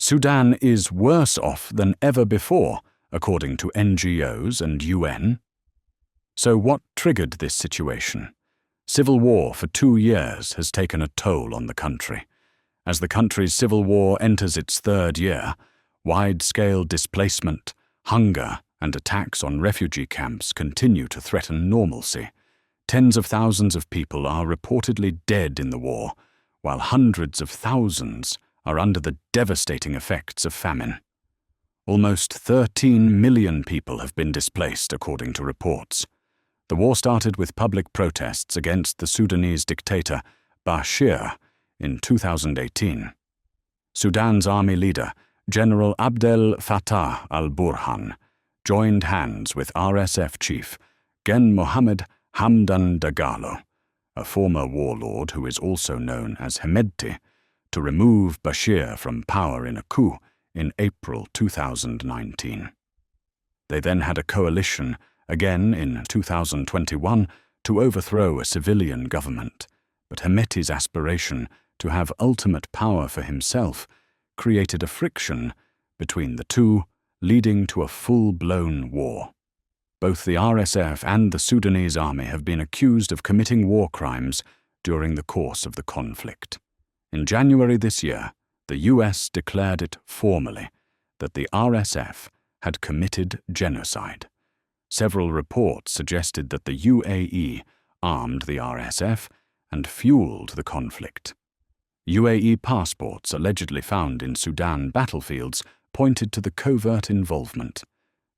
Sudan is worse off than ever before, according to NGOs and UN. So what triggered this situation? Civil war for 2 years has taken a toll on the country. As the country's civil war enters its 3rd year, wide-scale displacement, hunger, and attacks on refugee camps continue to threaten normalcy. Tens of thousands of people are reportedly dead in the war, while hundreds of thousands are under the devastating effects of famine. Almost 13 million people have been displaced, according to reports. The war started with public protests against the Sudanese dictator Bashir in 2018. Sudan's army leader, General Abdel Fattah al-Burhan, joined hands with RSF chief Gen Mohamed Hamdan Dagalo, a former warlord who is also known as Hemedti, to remove Bashir from power in a coup in April 2019. They then had a coalition again in 2021 to overthrow a civilian government, but Hemedti's aspiration to have ultimate power for himself created a friction between the two, leading to a full-blown war. Both the RSF and the Sudanese army have been accused of committing war crimes during the course of the conflict. In January this year, the US declared it formally that the RSF had committed genocide. Several reports suggested that the UAE armed the RSF and fueled the conflict. UAE passports allegedly found in Sudan battlefields pointed to the covert involvement.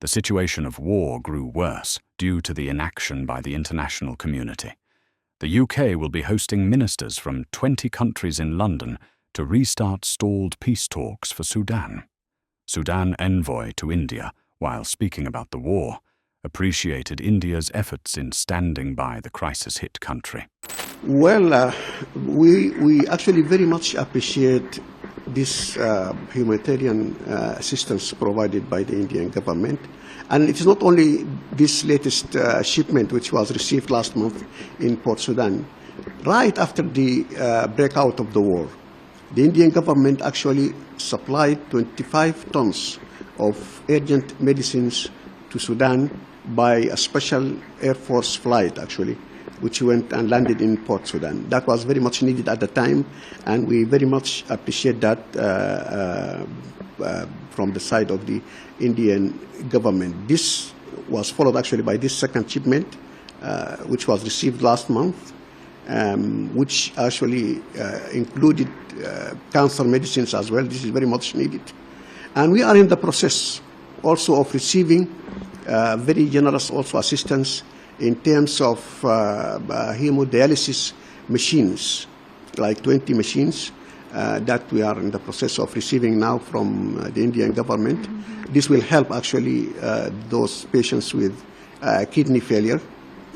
The situation of war grew worse due to the inaction by the international community. The UK will be hosting ministers from 20 countries in London to restart stalled peace talks for Sudan. Sudan envoy to India, while speaking about the war, appreciated India's efforts in standing by the crisis-hit country. Well, we actually very much appreciate this humanitarian assistance provided by the Indian government. And it's not only this latest shipment which was received last month in Port Sudan. Right after the breakout of the war, the Indian government actually supplied 25 tons of urgent medicines to Sudan by a special Air Force flight, actually, which went and landed in Port Sudan. That was very much needed at the time, and we very much appreciate that from the side of the Indian government. This was followed actually by this second shipment, which was received last month, which actually included cancer medicines as well. This is very much needed. And we are in the process also of receiving very generous also assistance in terms of hemodialysis machines, like 20 machines that we are in the process of receiving now from the Indian government. This will help actually those patients with kidney failure.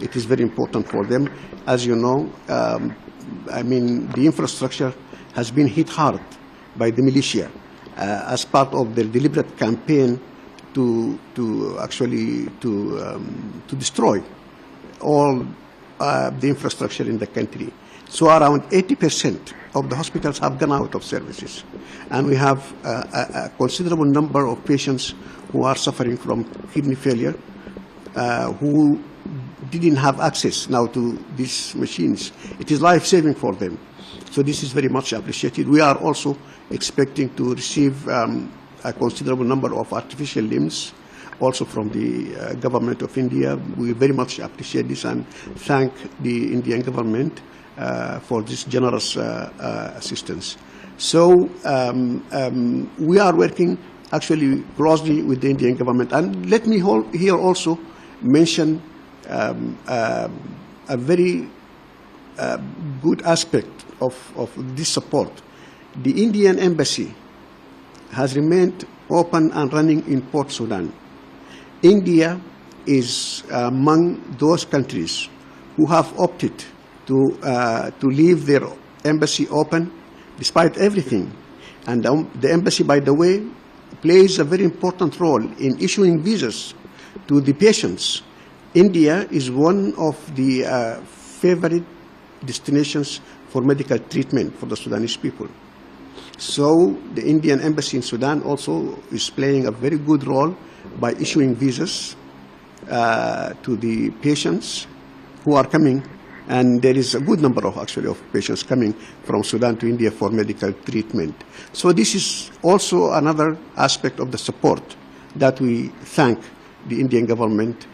It is very important for them. As you know, I mean, the infrastructure has been hit hard by the militia as part of their deliberate campaign to destroy all the infrastructure in the country. So around 80% of the hospitals have gone out of services. And we have a considerable number of patients who are suffering from kidney failure who didn't have access now to these machines. It is life-saving for them. So this is very much appreciated. We are also expecting to receive a considerable number of artificial limbs also from the government of India. We very much appreciate this and thank the Indian government for this generous assistance. So we are working actually closely with the Indian government. And let me here also mention a very good aspect of this support. The Indian embassy has remained open and running in Port Sudan. India is among those countries who have opted to leave their embassy open despite everything. And the embassy, by the way, plays a very important role in issuing visas to the patients. India is one of the favorite destinations for medical treatment for the Sudanese people. So the Indian embassy in Sudan also is playing a very good role by issuing visas to the patients who are coming, and there is a good number of patients coming from Sudan to India for medical treatment. So this is also another aspect of the support that we thank the Indian government